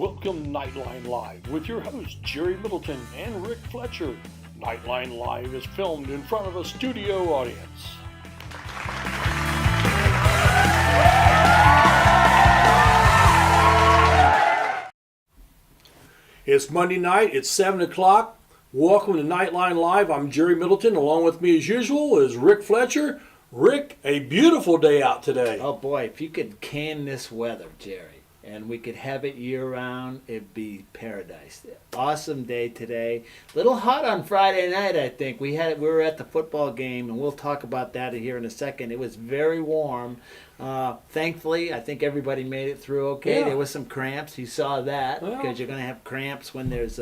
Welcome Knightline Live with your hosts Jerry Middleton and Rick Fletcher. Knightline Live is filmed in front of a studio audience. It's Monday night, it's 7 o'clock. Welcome to Knightline Live. I'm Jerry Middleton. Along with me as usual is Rick Fletcher. Rick, a beautiful day out today. Oh boy, if you could can this weather, Jerry, and we could have it year-round, it'd be paradise. Awesome day today. Little hot on Friday night, I think. We were at the football game, and we'll talk about that here in a second. It was very warm. Thankfully, I think everybody made it through okay. Yeah. There was some cramps. You saw that because you're going to have cramps when there's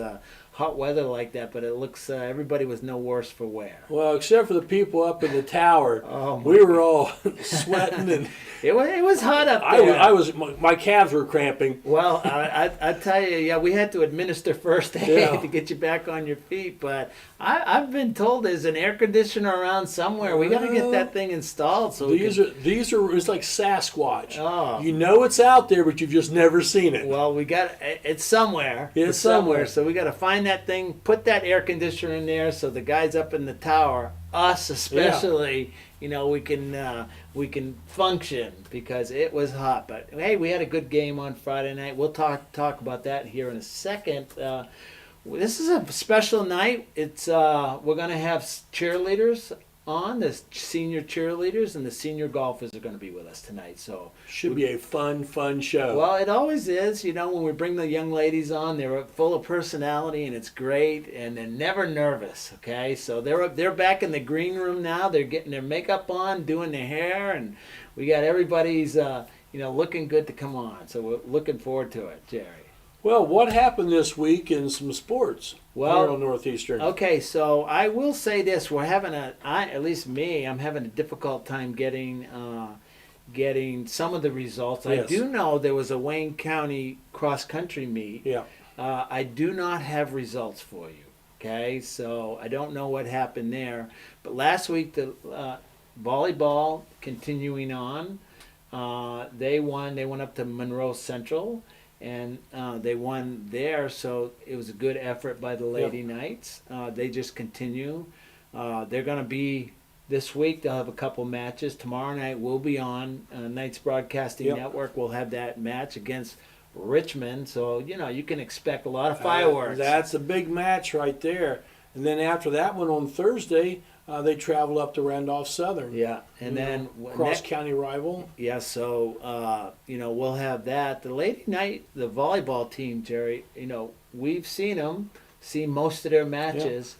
hot weather like that, but it looks everybody was no worse for wear. Well, except for the people up in the tower, Oh, we were all sweating and It was hot up there. my calves were cramping. Well, I tell you, yeah, we had to administer first aid to get you back on your feet. But I've been told there's an air conditioner around somewhere. We got to get that thing installed. So these are it's like Sasquatch. Oh. You know it's out there, but you've just never seen it. Well, it's somewhere. It's somewhere. So we got to find that thing, put that air conditioner in there, so the guys up in the tower, us especially, we can function because it was hot. But hey, we had a good game on Friday night. We'll talk about that here in a second. This is a special night. It's we're gonna have cheerleaders on, the senior cheerleaders, and the senior golfers are going to be with us tonight. So should be a fun show. Well, it always is. When we bring the young ladies on, they're full of personality, and it's great, and they're never nervous. Okay, so they're back in the green room now. They're getting their makeup on, doing their hair, and we got everybody's looking good to come on. So we're looking forward to it, Jerry. Well, what happened this week in some sports here on Northeastern? Okay, so I will say this: we're having at least me, I'm having a difficult time getting some of the results. Yes. I do know there was a Wayne County cross country meet. Yeah. I do not have results for you. Okay, so I don't know what happened there. But last week the volleyball continuing on, they won. They went up to Monroe Central. And they won there, so it was a good effort by the Lady Knights. They just continue. They're going to be, this week they'll have a couple matches. Tomorrow night we'll be on Knights Broadcasting Network. We'll have that match against Richmond. So, you can expect a lot of fireworks. That's a big match right there. And then after that one on Thursday, they travel up to Randolph Southern. Yeah, and then cross-county rival. Yeah, so we'll have that. The Lady Knight, the volleyball team, Jerry. We've seen most of their matches,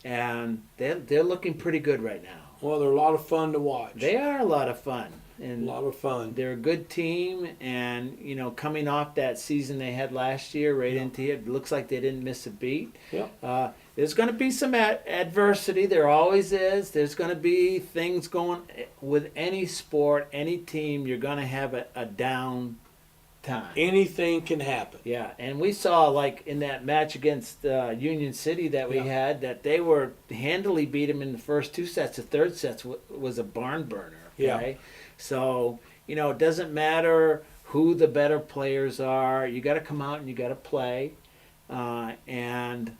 and they're looking pretty good right now. Well, they're a lot of fun to watch. They are a lot of fun. And a lot of fun. They're a good team, and coming off that season they had last year, into it looks like they didn't miss a beat. Yeah. There's going to be some adversity. There always is. There's going to be things going with any sport, any team. You're going to have a down time. Anything can happen. Yeah, and we saw like in that match against Union City that we had that they were handily beat them in the first two sets. The third set was a barn burner. Okay? Yeah. So it doesn't matter who the better players are. You got to come out and you got to play, and.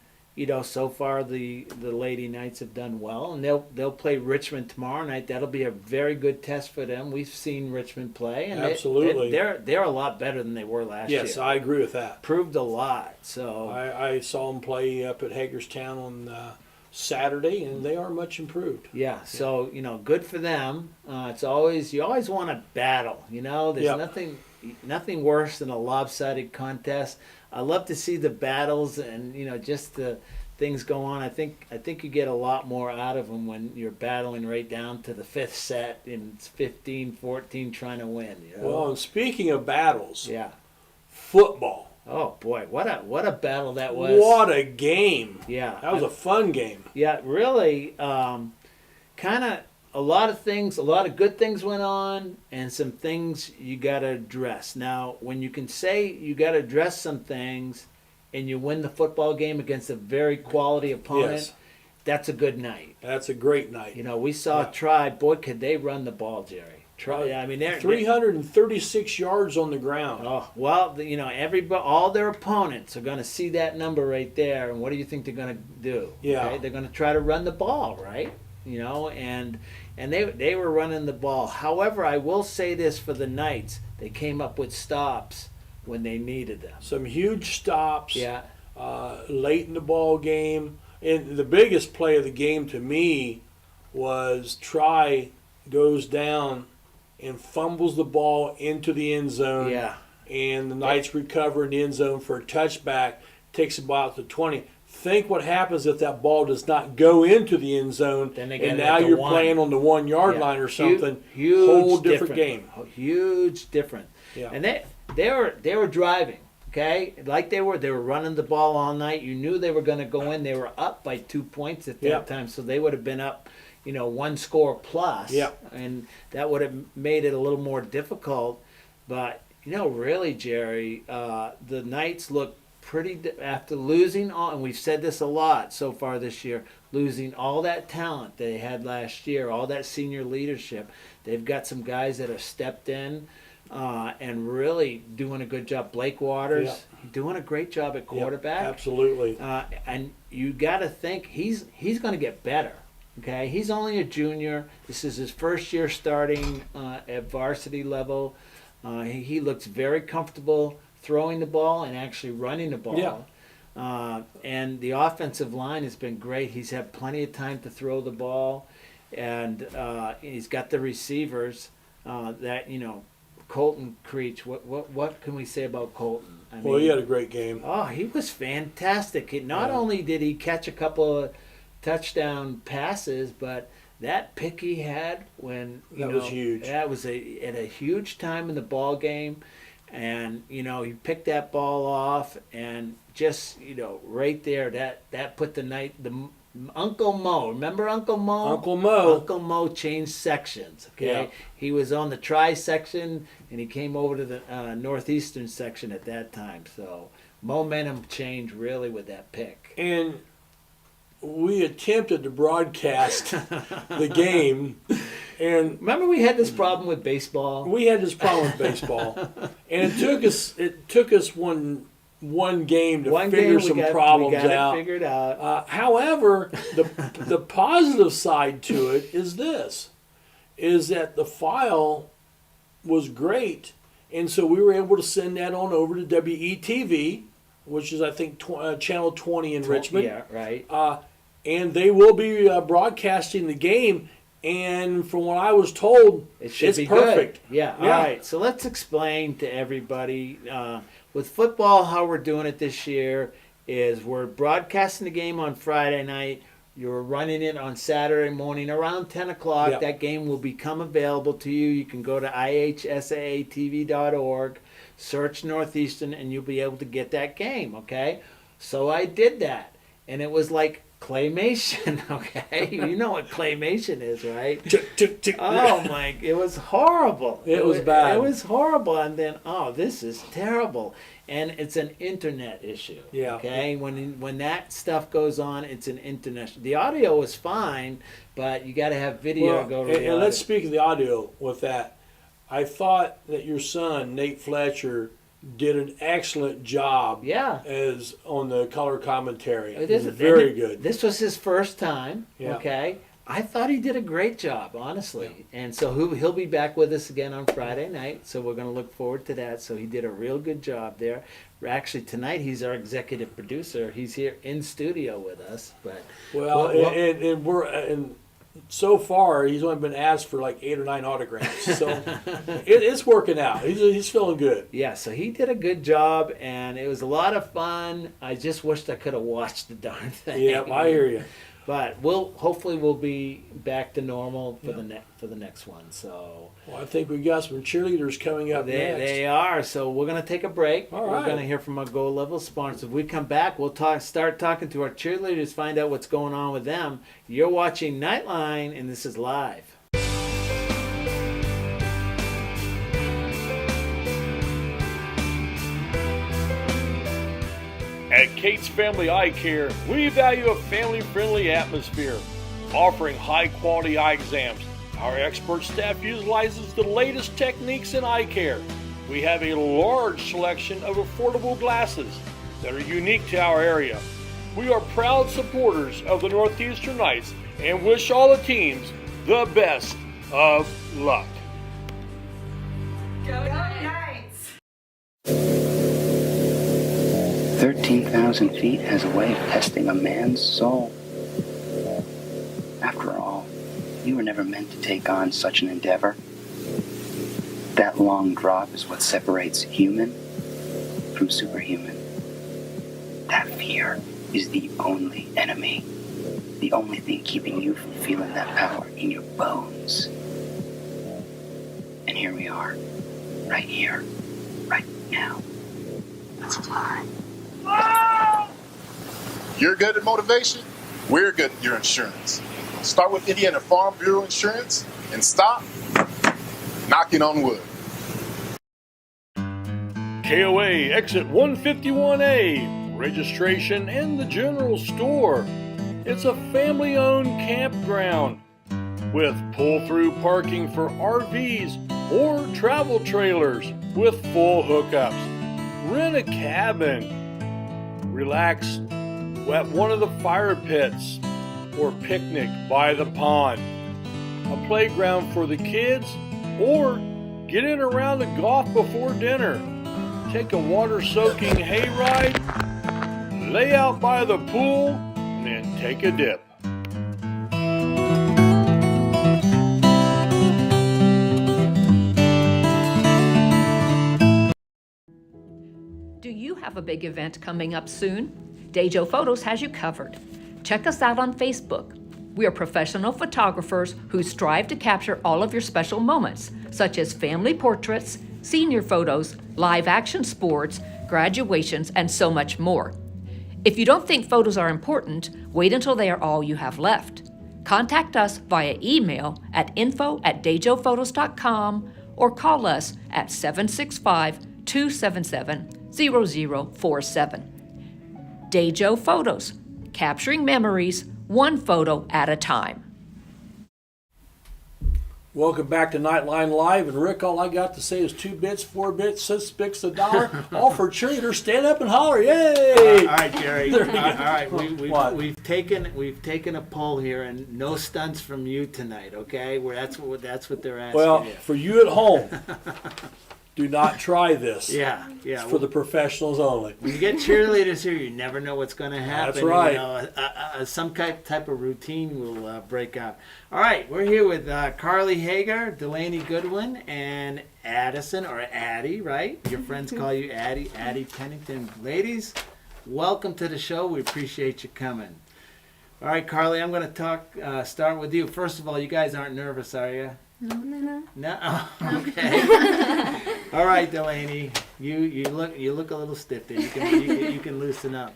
So far the Lady Knights have done well, and they'll play Richmond tomorrow night. That'll be a very good test for them. We've seen Richmond play, and absolutely they're a lot better than they were last year. Yes, I agree with that. Proved a lot. So I saw them play up at Hagerstown on Saturday, and they are much improved. Yeah. So good for them. You always want to battle. There's nothing worse than a lopsided contest. I love to see the battles and just the things go on. I think you get a lot more out of them when you're battling right down to the fifth set and it's 15-14 trying to win. Well, and speaking of battles, football. Oh boy, what a battle that was! What a game! Yeah, that was a fun game. Yeah, really. Kind of. A lot of good things went on, and some things you got to address. Now, when you can say you got to address some things, and you win the football game against a very quality opponent, that's a good night. That's a great night. We saw Tribe. Boy, could they run the ball, Jerry. I mean, they're 336 yards on the ground. Oh well, everybody, all their opponents are going to see that number right there, and what do you think they're going to do? Yeah, okay? They're going to try to run the ball, right? And they were running the ball. However, I will say this for the Knights: they came up with stops when they needed them. Some huge stops. Yeah. Late in the ball game, and the biggest play of the game to me was Try goes down and fumbles the ball into the end zone. Yeah. And the Knights recover in the end zone for a touchback. Takes the ball out to 20. Think what happens if that ball does not go into the end zone, Then they and get now it at you're the playing on the 1 yard line or something. Huge whole different game. Huge difference. Yeah. And they were driving. Okay, like they were running the ball all night. You knew they were going to go in. They were up by 2 points at that time, so they would have been up, 1 score plus. Yeah. And that would have made it a little more difficult. But really, Jerry, the Knights look pretty after losing all, and we've said this a lot so far this year, losing all that talent they had last year, all that senior leadership. They've got some guys that have stepped in. And really doing a good job. Blake Waters doing a great job at quarterback. Absolutely. And you got to think he's going to get better. Okay, he's only a junior. This is his first year starting at varsity level. He looks very comfortable throwing the ball and actually running the ball. Yeah. And the offensive line has been great. He's had plenty of time to throw the ball, and he's got the receivers that Colton Creech, what can we say about Colton? I mean, He had a great game. Oh, he was fantastic. Not only did he catch a couple of touchdown passes, but that pick he had when that was huge. That was at a huge time in the ball game, and he picked that ball off, and just right there that put the Uncle Mo. Remember Uncle Mo? Uncle Mo. Uncle Mo changed sections. Okay, Yeah. He was on the Tri section, and he came over to the Northeastern section at that time. So momentum changed really with that pick. And we attempted to broadcast the game, and remember we had this problem with baseball. We had this problem with baseball, and it took us one game to figure some problems we got out. It figured out. However, the positive side to it is that the file was great, and so we were able to send that on over to WETV, which is I think channel 20 in Richmond. Yeah, right. And they will be broadcasting the game. And from what I was told, it's perfect. Good. Yeah. All right. So let's explain to everybody with football how we're doing it this year is we're broadcasting the game on Friday night. You're running it on Saturday morning around 10 o'clock. Yep. That game will become available to you. You can go to ihsaatv.org, search Northeastern, and you'll be able to get that game, okay? So I did that, and it was like claymation, okay? You know what claymation is, right? Oh, my, it was horrible. It was bad. It was horrible, and then, this is terrible. And it's an internet issue. Yeah. Okay. When that stuff goes on, it's an internet. The audio is fine, but you got to have video go to the audio. And let's speak of the audio with that. I thought that your son Nate Fletcher did an excellent job. Yeah. As on the color commentary. It was very good. This was his first time. Yeah. Okay. I thought he did a great job, honestly. Yeah. And so he'll be back with us again on Friday night, so we're going to look forward to that. So he did a real good job there. Actually, tonight he's our executive producer. He's here in studio with us. But and so far he's only been asked for like 8 or 9 autographs. So it's working out. He's feeling good. Yeah, so he did a good job, and it was a lot of fun. I just wished I could have watched the darn thing. Yeah, I hear you. But hopefully we'll be back to normal for the next one. So I think we've got some cheerleaders coming up next. They are. So we're going to take a break. All right. We're going to hear from our Go Level sponsors. If we come back, we'll start talking to our cheerleaders, find out what's going on with them. You're watching Knightline, and this is live. At Kate's Family Eye Care, we value a family-friendly atmosphere, offering high-quality eye exams, Our expert staff utilizes the latest techniques in eye care. We have a large selection of affordable glasses that are unique to our area. We are proud supporters of the Northeastern Knights and wish all the teams the best of luck. Go Knights! 13,000 feet has a way of testing a man's soul. After all, you were never meant to take on such an endeavor. That long drop is what separates human from superhuman. That fear is the only enemy, the only thing keeping you from feeling that power in your bones. And here we are, right here, right now. Let's fly. You're good at motivation, we're good at your insurance. Start with Indiana Farm Bureau Insurance and stop knocking on wood. KOA Exit 151A, registration and the general store. It's a family-owned campground with pull-through parking for RVs or travel trailers with full hookups. Rent a cabin. Relax at one of the fire pits or picnic by the pond. A playground for the kids, or get in around the golf before dinner. Take a water-soaking hayride, lay out by the pool, and then take a dip. Do you have a big event coming up soon? Dejo Photos has you covered. Check us out on Facebook. We are professional photographers who strive to capture all of your special moments, such as family portraits, senior photos, live action sports, graduations, and so much more. If you don't think photos are important, wait until they are all you have left. Contact us via email at info@dejophotos.com or call us at 765-277-0047. Dejo Photos, capturing memories one photo at a time. Welcome back to Knightline Live, and Rick, all I got to say is 2 bits, 4 bits, 6 bits a dollar. All for cheerleaders. Stand up and holler, yay! All right, Jerry. There you All go. right, What? we've taken a poll here, and no stunts from you tonight. Okay, that's what they're asking. Well, you. for you at home, do not try this. Yeah. It's for the professionals only. When you get cheerleaders here, you never know what's going to happen. That's right. You know, some type of routine will break out. All right, we're here with Carly Hager, Delaney Goodwin, and Addison, or Addie, right? Your friends call you Addie, Addie Pennington. Ladies, welcome to the show. We appreciate you coming. All right, Carly, I'm going to start with you. First of all, you guys aren't nervous, are you? No. No. Oh, okay. All right, Delaney. You look a little stiff there. You can loosen up.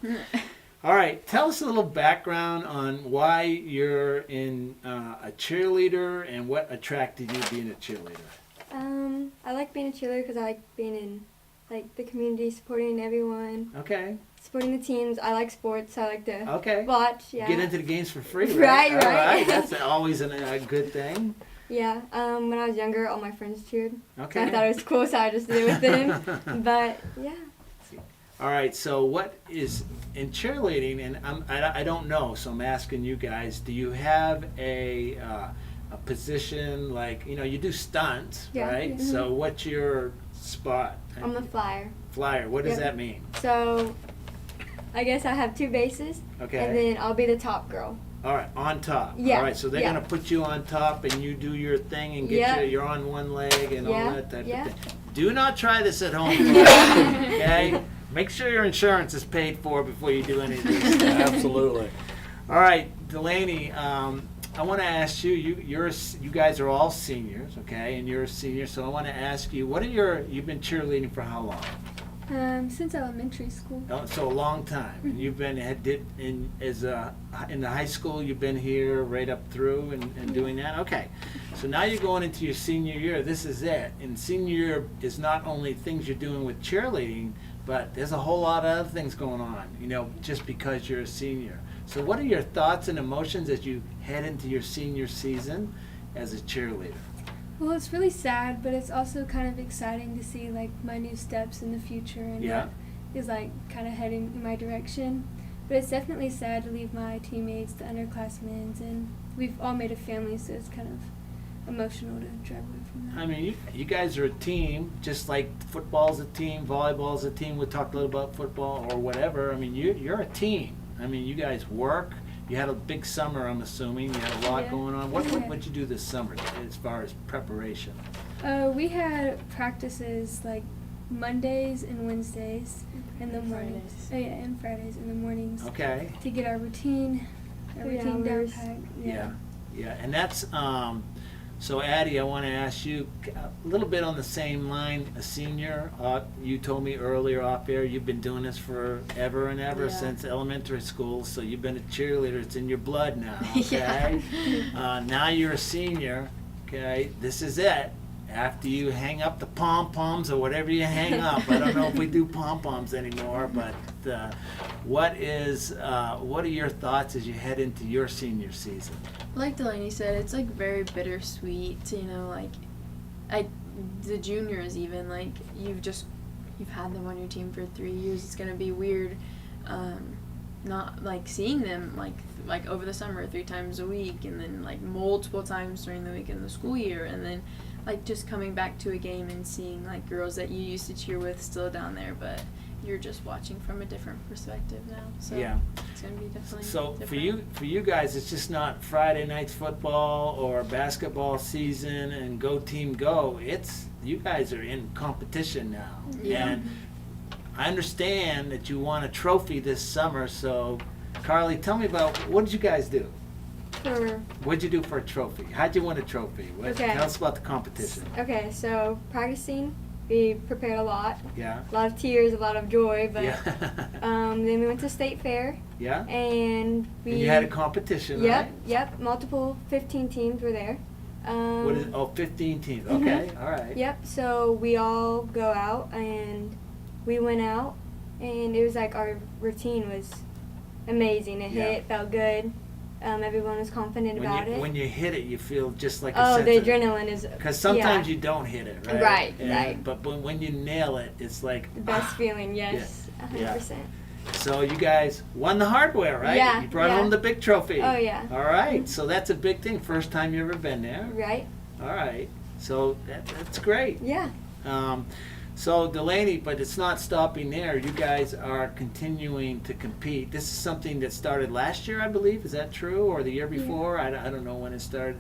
All right. Tell us a little background on why you're in a cheerleader and what attracted you being a cheerleader. I like being a cheerleader because I like being in the community, supporting everyone, Okay. supporting the teams. I like sports. I like to Okay. watch. Yeah. Get into the games for free, right? Right. All right. That's always a good thing. Yeah. When I was younger, all my friends cheered. Okay. So I thought it was cool, so I just did it with them. But yeah. All right, so what is in cheerleading, and I don't know, so I'm asking you guys, do you have a position, like, you do stunts, Yeah. right? Mhm. So what's your spot? I'm the flyer. Flyer, what does Yep. that mean? So I guess I have 2 bases, Okay. and then I'll be the top girl. All right, on top. Yeah, All right, so they're yeah. going to put you on top and you do your thing and get Yeah. you're on one leg and all Yeah, that type yeah. of thing. Do not try this at home, okay? Make sure your insurance is paid for before you do any of these things. Absolutely. All right, Delaney, I want to ask you, you guys are all seniors, okay, and you're a senior, so I want to ask you, you've been cheerleading for how long? Since elementary school. Oh, so a long time. And you've been in the high school, you've been here right up through and doing that? Okay. So now you're going into your senior year. This is it. And senior year is not only things you're doing with cheerleading, but there's a whole lot of other things going on, just because you're a senior. So what are your thoughts and emotions as you head into your senior season? as a cheerleader? Well, it's really sad, but it's also kind of exciting to see like my new steps in the future and Yeah. what is like kind of heading in my direction. But it's definitely sad to leave my teammates, the underclassmen, and we've all made a family, so it's kind of emotional to drive away from that. I mean, you guys are a team, just like football's a team, volleyball's a team. We talked a little about football or whatever. I mean, you're a team. I mean, you guys work. You had a big summer, I'm assuming. You had a lot Yeah. going on. Yeah. What'd you do this summer as far as preparation? We had practices like Mondays and Wednesdays in the mornings. Fridays. Oh yeah, and Fridays in the mornings Okay. to get our routine 3 down hours. pat. Yeah. And that's so Addie, I want to ask you a little bit on the same line. A senior, you told me earlier off air you've been doing this forever and ever Yeah. since elementary school. So you've been a cheerleader. It's in your blood now. Yeah. Okay. Now you're a senior. Okay. This is it. After you hang up the pom poms or whatever you hang up, I don't know if we do pom poms anymore. But what are your thoughts as you head into your senior season? Like Delaney said, it's like very bittersweet, you know, like the juniors even, like you've had them on your team for 3 years. It's gonna be weird not like seeing them like over the summer 3 times a week, and then like multiple times during the week in the school year, and then like just coming back to a game and seeing like girls that you used to cheer with still down there, but you're just watching from a different perspective now. So Yeah. it's gonna be definitely So different. for you guys, it's just not Friday nights football or basketball season and go team go. It's you guys are in competition now, Yeah. and I understand that you won a trophy this summer. So, Carly, tell me about what did you guys do? What'd you do for a trophy? How'd you win a trophy? Okay. Tell us about the competition. Okay, so practicing, we prepared a lot. Yeah. A lot of tears, a lot of joy, but Yeah. then we went to state fair Yeah. and we And you had a competition, Yep, right? yep, multiple 15 teams were there. What is 15 teams. Okay, all right. Yep, so we all go out and we went out and it was like our routine was amazing. It Yeah. hit, felt good. Everyone was confident about it. When you hit it, you feel just like a Oh, sense the of, adrenaline is because sometimes yeah, you don't hit it, right? Right, And- right. But when you nail it, it's like the best feeling, yes, Yeah. 100%. So you guys won the hardware, right? Yeah, You brought yeah. home the big trophy. Oh, yeah. All right. So that's a big thing. First time you ever been there. Right? All right. So that's great. Yeah. So Delaney, but it's not stopping there. You guys are continuing to compete. This is something that started last year, I believe. Is that true? Or the year before? I don't know when it started.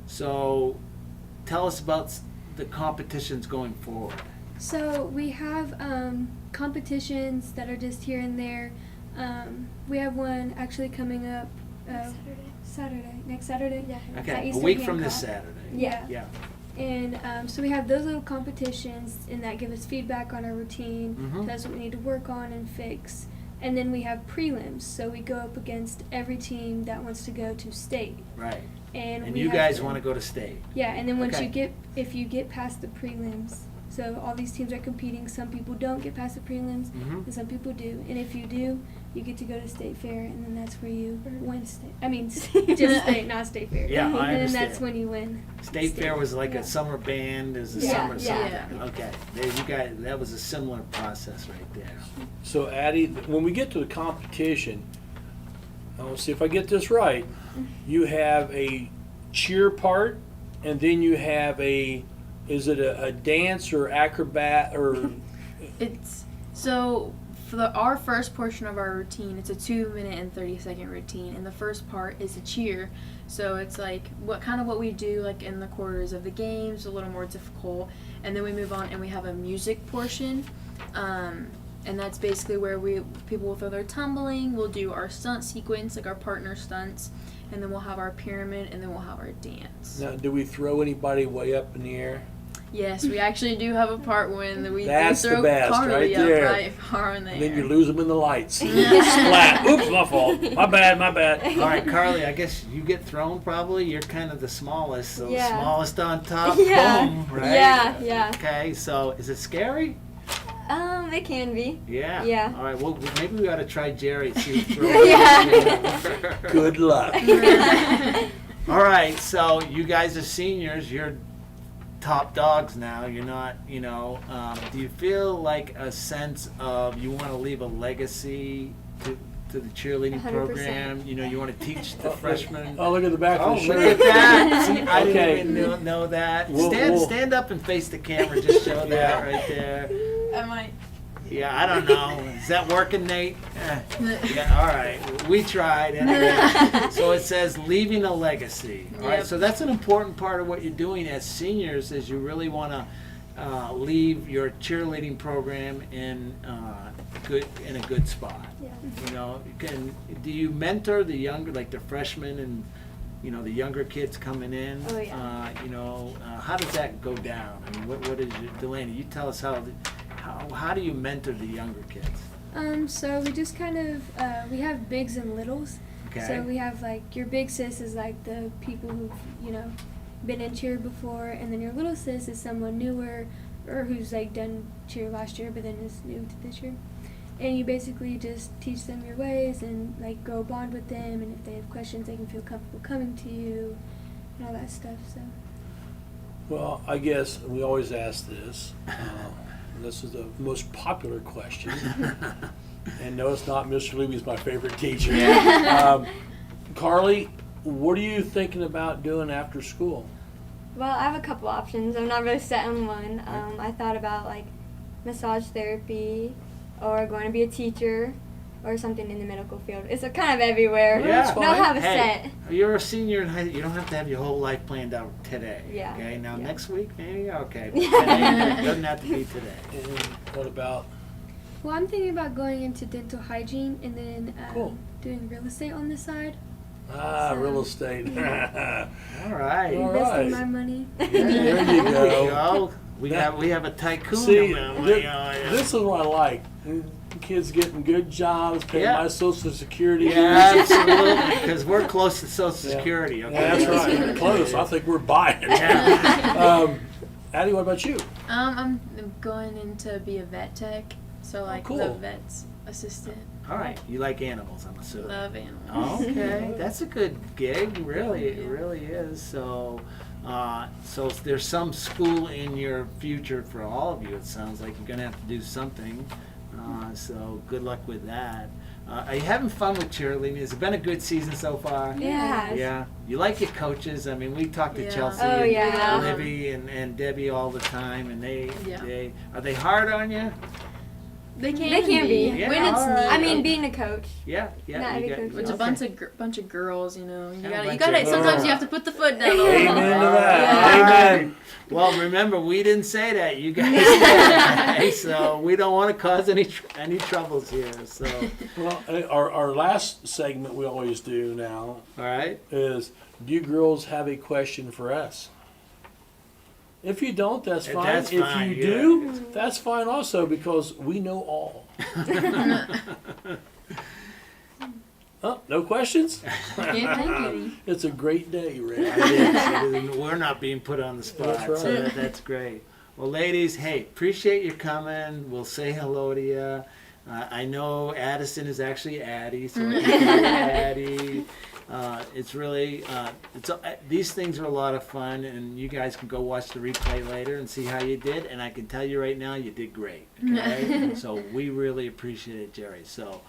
So tell us about the competitions going forward. So we have competitions that are just here and there. We have one actually coming up next Saturday. Yeah. At Okay, a Eastern week from this Hancock. Saturday. Yeah. Yeah. And so we have those little competitions, and that give us feedback on our routine. Mhm. That's what we need to work on and fix. And then we have prelims, so we go up against every team that wants to go to state. Right. And And we you have guys want to go to state. Yeah, and then once Okay. if you get past the prelims, so all these teams are competing. Some people don't get past the prelims, Mhm. and some people do. And if you do, you get to go to state fair, and then that's where you win state. I mean, just state, not state fair. Yeah, I And then understand. that's when you win. State fair was like Yeah. a summer band, is a Yeah, summer yeah. something. Okay, there you guys, that was a similar process right there. So Addie, when we get to the competition, let's see if I get this right. You have a cheer part, and then you have is it a dance or acrobat or? It's so for our first portion of our routine, it's a 2-minute and 30-second routine, and the first part is a cheer. So it's like what we do like in the quarters of the games, a little more difficult, and then we move on and we have a music portion, and that's basically where people will throw their tumbling. We'll do our stunt sequence, like our partner stunts, and then we'll have our pyramid, and then we'll have our dance. Now, do we throw anybody way up in the air? Yes, we actually do have a part when we That's do the throw best, Carly right up there. right far in the And then air. you lose them in the lights. Splat. Oops, my fault. My bad. All right, Carly, I guess you get thrown probably. You're kind of the smallest, so Yeah. smallest on top. Yeah. Boom, right? Yeah, yeah. Okay, so is it scary? It can be. Yeah. Yeah. All right. Well, maybe we ought to try Jerry. See who throws. Yeah. Good luck. All right, so you guys are seniors. You're top dogs now. You're not, do you feel like a sense of you want to leave a legacy to the cheerleading 100%. program? You want to teach the freshmen. Oh, look at the back of the Look shirt. at that. See, I Okay. didn't even know that. We'll- Stand up and face the camera. Just show that right there. I might. Yeah, I don't know. Is that working, Nate? Yeah, all right. We tried. Anyway. So it says leaving a legacy. All right. Yep. So that's an important part of what you're doing as seniors, is you really want to leave your cheerleading program in a good spot. Yeah. Do you mentor the younger, like the freshmen and the younger kids coming in? Oh, yeah. How does that go down? I mean, what is your, Delaney? You tell us how do you mentor the younger kids? So we just kind of we have bigs and littles. Okay. So we have like your big sis is like the people who've been in cheer before, and then your little sis is someone newer or who's like done cheer last year but then is new to this year. And you basically just teach them your ways and like grow a bond with them, and if they have questions they can feel comfortable coming to you and all that stuff. So Well, I guess we always ask this. This is the most popular question. And no, it's not Mr. Luby's my favorite teacher. Carly, what are you thinking about doing after school? Well, I have a couple options. I'm not really set on one. I thought about like massage therapy or going to be a teacher or something in the medical field. It's kind of everywhere. Yeah. Don't have a Hey, set. you're a senior in high school. You don't have to have your whole life planned out today. Yeah. Okay. Now Yeah. next week, maybe. Okay. But today, it doesn't have to be today. And what about? well, I'm thinking about going into dental hygiene and then Cool. doing real estate on the side. Real estate. All right. All Investing right. my money. There you There you go. go. We have a tycoon. See, around, this is what I like. Kids getting good jobs, paying Yeah. my Social Security. Yeah, absolutely. Because we're close to Social Yeah. Security. Okay. Yeah, that's right. Close. I think we're buying. Yeah. Addie, what about you? I'm going in to be a vet tech, so like cool. the vet's assistant. All right. You like animals, I'm assuming. Love animals. Okay, that's a good gig. Really, it really is. So, so there's some school in your future for all of you. It sounds like you're gonna have to do something. So good luck with that. Are you having fun with cheerleading? Has it been a good season so far? Yeah. Yeah. You like your coaches? I mean, we talk to Yeah. Chelsea Oh, and yeah. Libby and Debbie all the time, and Yeah. they are they hard on you? They can be. Yeah, when it's all right. I needed. mean, being a coach. Yeah. Not every coach With is. a bunch of girls, you Yeah, gotta bunch of sometimes girls. you have to put the foot down. Amen to that. Yeah. Amen. Well, remember, we didn't say that. You guys said it. So we don't want to cause any troubles here. So, Well, our last segment we always do now all right. is, do you girls have a question for us? If you don't, that's fine. That's if fine, you yeah. do, that's fine also, because we know all. Oh, no questions? Yeah, thank you. It's a great day, Rick. It is. We're not being put on the spot. That's right. So that's great. Well, ladies, hey, appreciate you coming. We'll say hello to you. I know Addison is actually Addie, so I can call you Addie. It's really, these things are a lot of fun, and you guys can go watch the replay later and see how you did. And I can tell you right now, you did great. Okay? So we really appreciate it, Jerry. So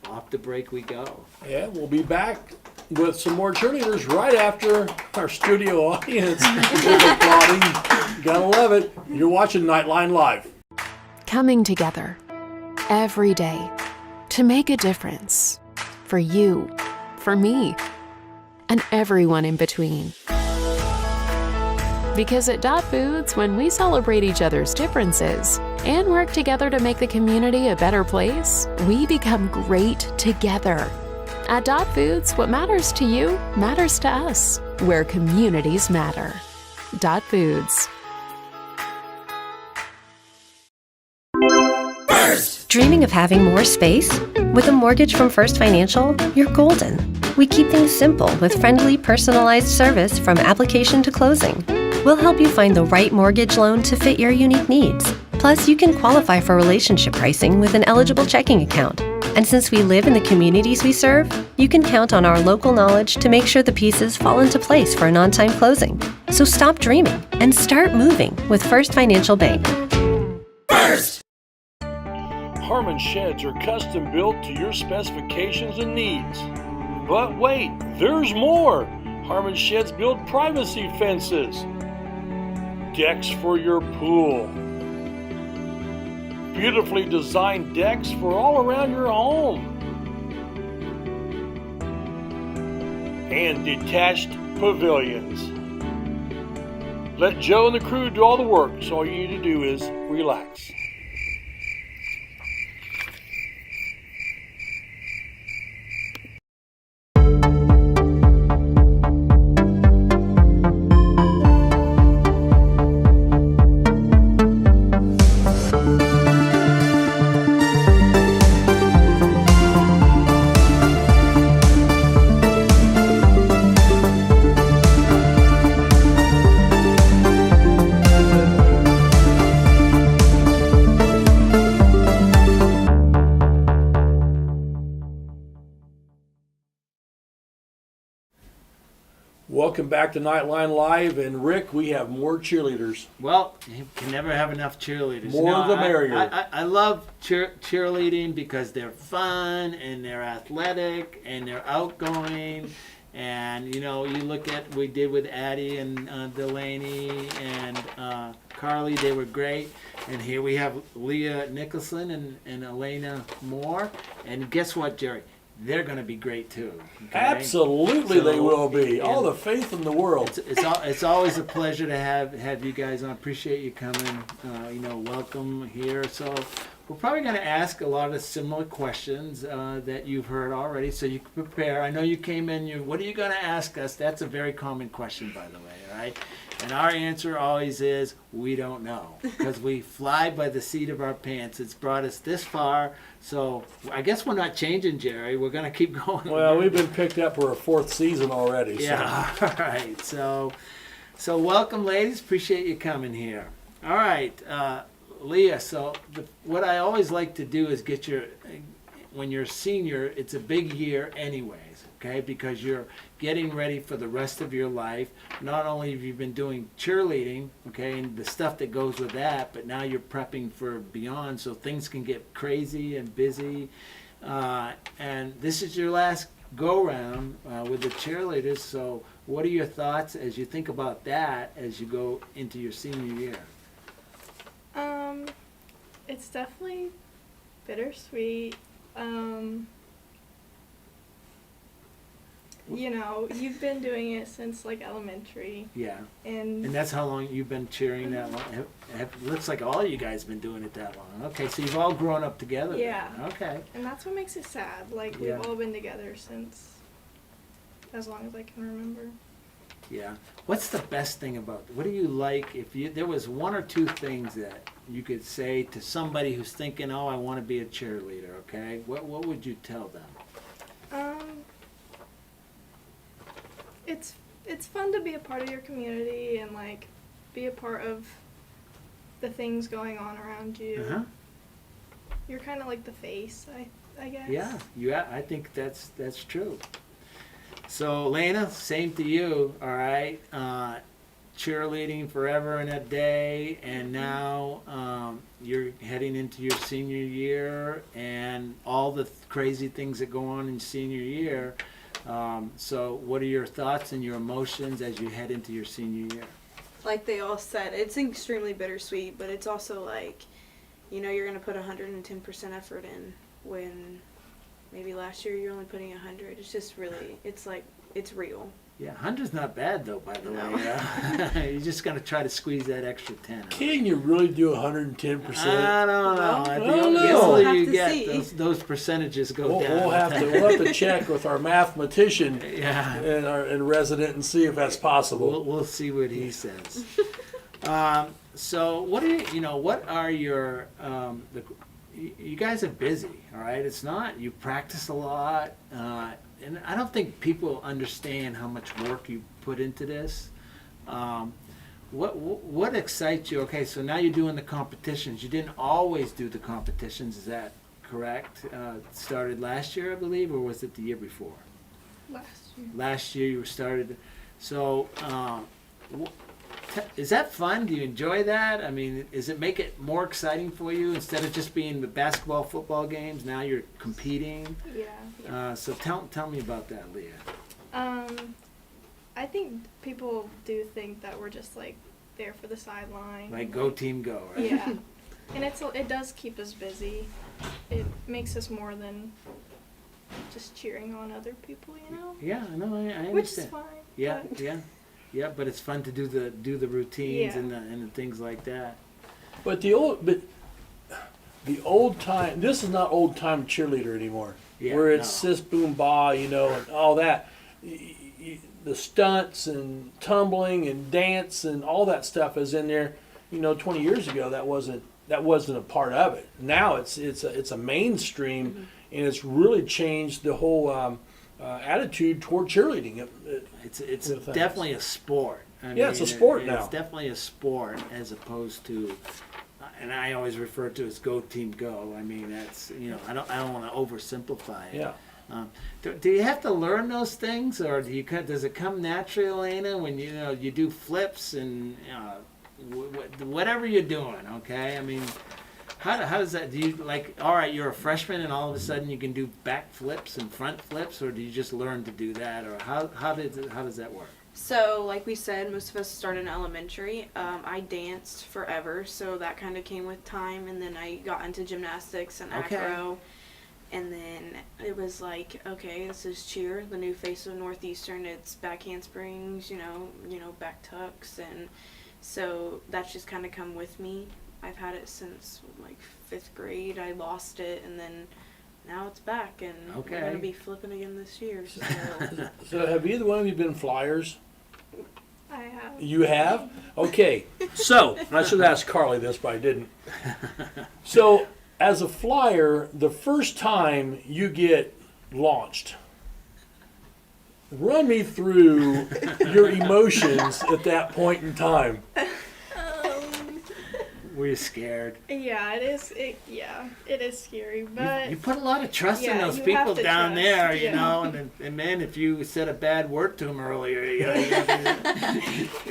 off the break we go. Yeah, we'll be back with some more cheerleaders right after our studio audience is applauding. Gotta love it. You're watching Knightline Live. Coming together every day to make a difference for you, for me, and everyone in between. Because at Dot Foods, when we celebrate each other's differences and work together to make the community a better place, we become great together. At Dot Foods, what matters to you matters to us, where communities matter. Dot Foods. Dreaming of having more space? With a mortgage from First Financial, you're golden. We keep things simple with friendly, personalized service from application to closing. We'll help you find the right mortgage loan to fit your unique needs. Plus, you can qualify for relationship pricing with an eligible checking account. And since we live in the communities we serve, you can count on our local knowledge to make sure the pieces fall into place for an on-time closing. So stop dreaming and start moving with First Financial Bank. First! Harmon sheds are custom built to your specifications and needs. But wait, there's more! Harmon sheds build privacy fences, decks for your pool, beautifully designed decks for all around your home, and detached pavilions. Let Joe and the crew do all the work, so all you need to do is relax. Welcome back to Knightline Live, and Rick, we have more cheerleaders. Well, you can never have enough cheerleaders. More the merrier. I love cheerleading because they're fun and they're athletic and they're outgoing. And, you know, you look at what we did with Addie and Delaney and Carly, they were great. And here we have Leah Nicholson and Elena Moore. And guess what, Jerry? They're going to be great too. Okay? Absolutely, so they will be. All the faith in the world. It's always a pleasure to have you guys on. Appreciate you coming. Welcome here. So we're probably going to ask a lot of similar questions that you've heard already. So you can prepare. I know you came in. What are you going to ask us? That's a very common question, by the way. All right. And our answer always is, we don't know, because we fly by the seat of our pants. It's brought us this far, so I guess we're not changing, Jerry. We're going to keep going. Well, we've been picked up for a fourth season already. Yeah, so. All right. So welcome, ladies. Appreciate you coming here. All right, Leah, so what I always like to do is get when you're a senior, it's a big year anyways, okay, because you're getting ready for the rest of your life. Not only have you been doing cheerleading, okay, and the stuff that goes with that, but now you're prepping for beyond, so things can get crazy and busy. And this is your last go-round with the cheerleaders, so what are your thoughts as you think about that as you go into your senior year? It's definitely bittersweet. You know, you've been doing it since like elementary. Yeah. And that's how long you've been cheering that long? Looks like all you guys been doing it that long. Okay, so you've all grown up together. Yeah. Then. Okay. And that's what makes it sad. Like, we've all been together since as long as I can remember. Yeah. What's the best thing about what do you like if there was one or two things that you could say to somebody who's thinking, oh, I want to be a cheerleader, okay? What would you tell them? It's fun to be a part of your community and like be a part of the things going on around you. Uh-huh. You're kind of like the face, I guess. Yeah, I think that's true. So, Lena, same to you, all right? Cheerleading forever and a day, and now you're heading into your senior year and all the crazy things that go on in senior year. So what are your thoughts and your emotions as you head into your senior year? Like they all said, it's extremely bittersweet, but it's also like, you know, you're going to put 110% effort in when maybe last year you're only putting 100. It's just really, it's like, it's real. Yeah, 100's not bad though, by the way. You're just going to try to squeeze that extra 10 out. Can you really do 110%? I don't know. I think the older you get, those percentages go down. We'll have to check with our mathematician and resident and see if that's possible. We'll see what he says. So what are your you guys are busy, all right? It's not, you practice a lot, and I don't think people understand how much work you put into this. What excites you? Okay, so now you're doing the competitions. You didn't always do the competitions, is that correct? Started last year, I believe, or was it the year before? Last year. Last year you started. So, is that fun? Do you enjoy that? I mean, does it make it more exciting for you instead of just being the basketball, football games? Now you're competing. Yeah. So tell me about that, Leah. I think people do think that we're just like there for the sideline. Like go team go, right? Yeah. And it does keep us busy. It makes us more than just cheering on other people, you know? Yeah, I know. I understand. Which is fine. Yeah, but- yeah. But it's fun to do the routines Yeah. and the things like that. But the old time. This is not old time cheerleader anymore. Yeah, where it's no. sis boom ba, you know, and all that. The stunts and tumbling and dance and all that stuff is in there. You know, 20 years ago that wasn't a part of it. Now it's a mainstream, and it's really changed the whole attitude toward cheerleading. It's definitely a sport. I Yeah, it's a mean, sport now. It's definitely a sport as opposed to, and I always refer to it as go team go. I mean, that's, you know, I don't want to oversimplify it. Yeah. Do you have to learn those things, or does it come naturally, Elena, when you do flips and whatever you're doing? Okay, I mean, how does that? Do you like? All right, you're a freshman, and all of a sudden you can do back flips and front flips, or do you just learn to do that, or how does that work? So, like we said, most of us started in elementary. I danced forever, so that kind of came with time, and then I got into gymnastics and acro. And then it was like, okay, this is cheer, the new face of Northeastern. It's back handsprings, you know, back tucks, and so that's just kind of come with me. I've had it since like 5th grade. I lost it, and then now it's back, and we're gonna be flipping again this year. So, So have either one of you been flyers? I have. You have? Okay. So I should have asked Carly this, but I didn't. So as a flyer, the first time you get launched, run me through your emotions at that point in time. Were you scared? Yeah, it is. It is scary, but You put a lot of trust in yeah, those you people have to down trust, there, you yeah. know, and man, if you said a bad word to them earlier, you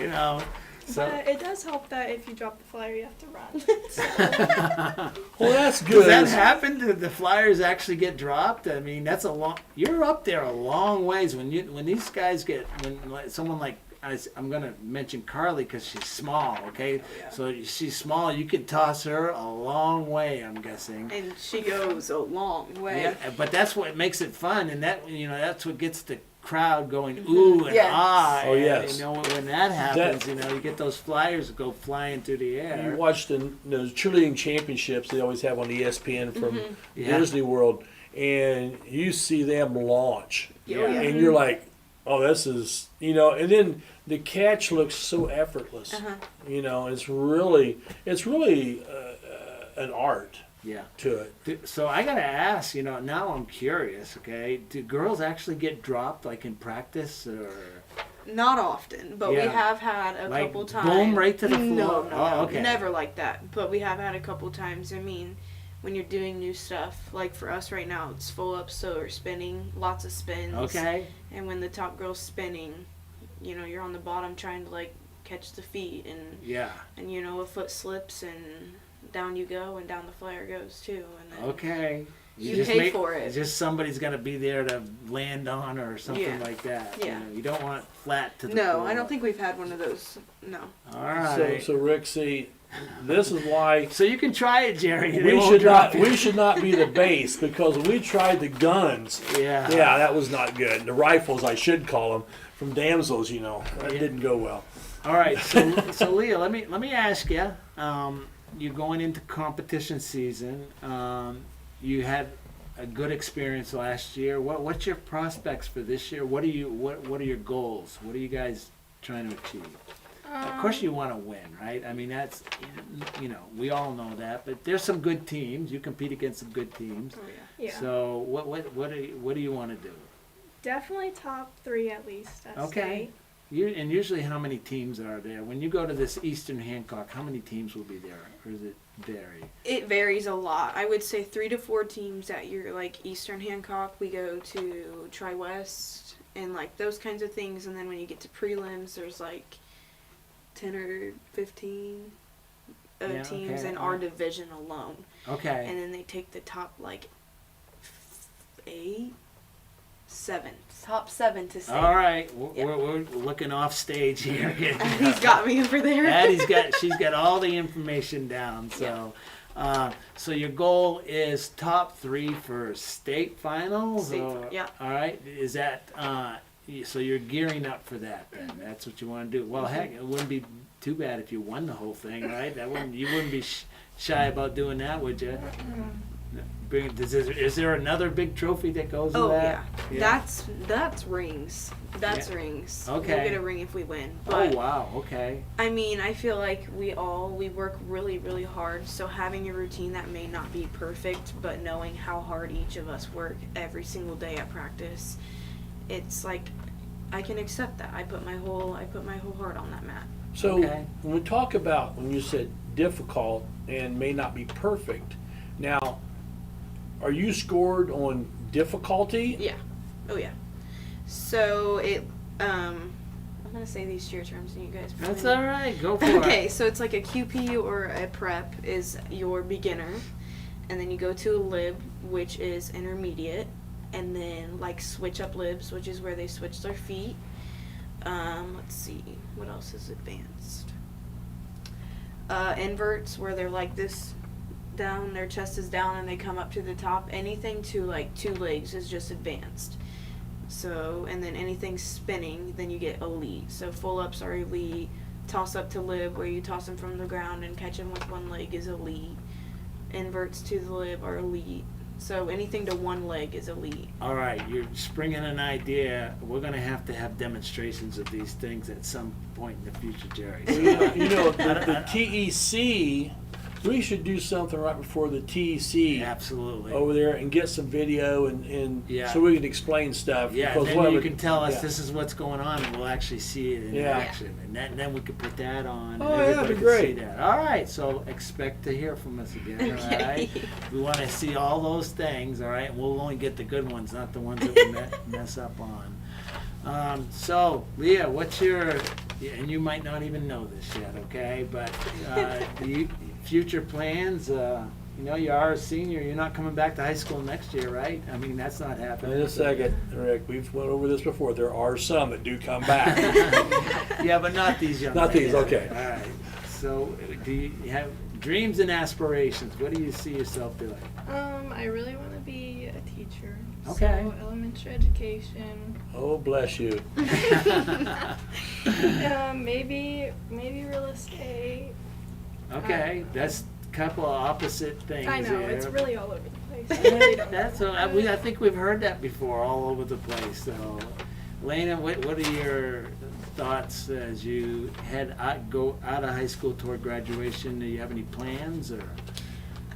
know, so. but it does help that if you drop the flyer, you have to run. Well, that's good. Does that happen? Do the flyers actually get dropped? I mean, that's a long. You're up there a long ways when these guys when someone like. I'm going to mention Carly because she's small, okay? Yeah. So she's small. You can toss her a long way, I'm guessing. and she goes a long way. Yeah, but that's what makes it fun, and that's what gets the crowd going ooh and Yes. ah. Oh, and, yes. When that happens, you get those flyers go flying through the air. You watch those cheerleading championships they always have on ESPN from Yeah. Disney World, and you see them launch, Yeah. and you're like, oh, this is, and then the catch looks so effortless. It's really an art Yeah. to it. So I gotta ask, now I'm curious. Okay, do girls actually get dropped like in practice or? Not often, but we Yeah. have had a Like, couple times. boom, right to the No, floor? no, Oh, no, okay. never like that. But we have had a couple times. I mean, when you're doing new stuff, like for us right now, it's full up, so we're spinning, lots of spins. Okay. And when the top girl's spinning, you're on the bottom trying to like catch the feet, and Yeah. a foot slips and down you go, and down the flyer goes too. And then Okay. You pay for it. Just somebody's got to be there to land on or something Yeah. like that. Yeah. You don't want it flat to the No, floor. I don't think we've had one of those. No. All right. So Rick, see, this is why So you can try it, Jerry. They we won't should drop not you. we should not be the base, because when we tried the guns, Yeah. that was not good. The rifles, I should call them, from damsels, that didn't go well. All right. So Leah, let me ask you. You're going into competition season. You had a good experience last year. What's your prospects for this year? What are your goals? What are you guys trying to achieve? Of course you want to win, right? I mean, that's, we all know that, but there's some good teams. You compete against some good teams. Oh yeah. Yeah. So what do you want to do? Definitely top 3 at least. At Okay. state. And usually, how many teams are there? When you go to this Eastern Hancock, how many teams will be there, or does it vary? It varies a lot. I would say 3 to 4 teams at your like Eastern Hancock. We go to Tri-West and like those kinds of things, and then when you get to prelims, there's like 10 or 15 teams in our division alone. Okay. And then they take the top like 7 to 6. All right, Yep. we're looking off stage here. He's got me over there. She's got all the information down. So, so your goal is top 3 for state finals. Yeah. All right. Is that so? You're gearing up for that then. That's what you want to do. Well, heck, it wouldn't be too bad if you won the whole thing, right? You wouldn't be shy about doing that, would you? Is there another big trophy that goes with that? Yeah. That's rings. That's rings. Okay. We'll get a ring if we win. But, oh wow. Okay. I mean, I feel like we work really, really hard. So having a routine that may not be perfect, but knowing how hard each of us work every single day at practice, it's like I can accept that. I put my whole heart on that mat. So when we talk about, when you said difficult and may not be perfect, now, are you scored on difficulty? Yeah. Oh yeah. So I'm gonna say these cheer terms and you guys. That's all right. Go for it. Okay, so it's like a QP or a prep is your beginner, and then you go to a lib, which is intermediate, and then like switch up libs, which is where they switch their feet. Let's see, what else is advanced? Inverts, where they're like this down, their chest is down and they come up to the top. Anything to like 2 legs is just advanced. So, and then anything spinning, then you get elite. So full ups are elite. Toss up to lib, where you toss them from the ground and catch them with 1 leg, is elite. Inverts to the lib are elite. So anything to 1 leg is elite. All right, you're springing an idea. We're going to have demonstrations of these things at some point in the future, Jerry. You know, the TEC, we should do something right before the TEC. Absolutely. Over there and get some video and Yeah. so we can explain stuff. Yeah, because then we'll you have can tell us yeah. this is what's going on, and we'll actually see it in Yeah. action, and then we could put that on. Oh, and yeah, everybody that'd be can see great. that. All right, so expect to hear from us again. All right, we want to see all those things. All right, we'll only get the good ones, not the ones that we mess up on. So, Leah, what's your? And you might not even know this yet, okay? But future plans. You know, you are a senior. You're not coming back to high school next year, right? I mean, that's not happening. In a second, Rick. We've went over this before. There are some that do come back. Yeah, but not these young Not ladies. these, okay. All right. So, do you have dreams and aspirations? What do you see yourself doing? I really want to be a teacher. Okay. So elementary education. Oh, bless you. Maybe real estate. Okay, that's a couple of opposite things. I know, here. it's really all over the place. I really don't That's know. I think we've heard that before, all over the place. So, Lena, what are your thoughts as you go out of high school toward graduation? Do you have any plans or?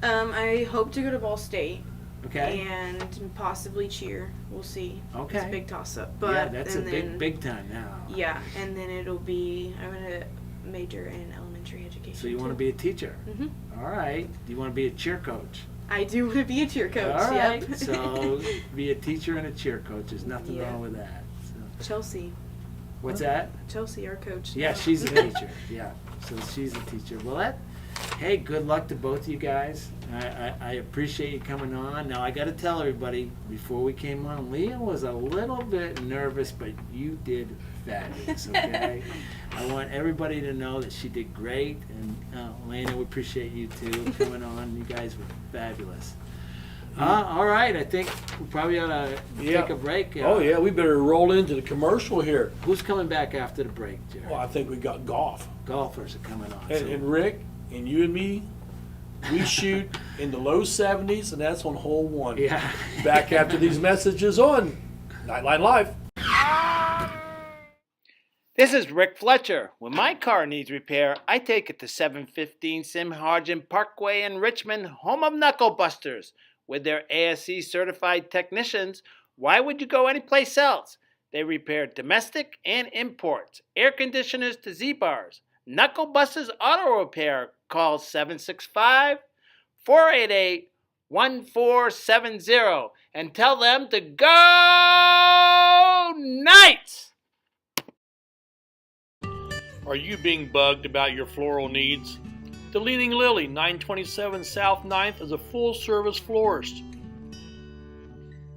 I hope to go to Ball State. Okay. And possibly cheer. We'll see. Okay. It's a big toss up. But yeah, that's a then, big time now. Yeah, and then I'm gonna major in elementary education. So you want to be a teacher? Mm-hmm. All right. Do you want to be a cheer coach? I do want to be a cheer coach. All right. Yep. So be a teacher and a cheer coach. There's nothing Yeah. wrong with that. So. Chelsea. What's that? Chelsea, our coach. Yeah, now. she's a teacher. Yeah, so she's a teacher. Well, hey, good luck to both of you guys. I appreciate you coming on. Now, I got to tell everybody, before we came on, Leah was a little bit nervous, but you did fabulous, okay? I want everybody to know that she did great, and Lena, we appreciate you too coming on. You guys were fabulous. All right, I think we probably ought to take a break. Oh, yeah, we better roll into the commercial here. Who's coming back after the break, Jerry? Well, I think we got golf. Golfers are coming on. And Rick, and you and me, we shoot in the low 70s, and that's on hole 1. Yeah. Back after these messages on Knightline Live. This is Rick Fletcher. When my car needs repair, I take it to 715 Simharjan Parkway in Richmond, home of Knuckle Busters. With their ASE certified technicians, why would you go anyplace else? They repair domestic and imports, air conditioners to Z-Bars, Knuckle Busters Auto Repair. Call 765-488-1470 and tell them to go Knights! Are you being bugged about your floral needs? The Leaning Lily, 927 South 9th, is a full-service florist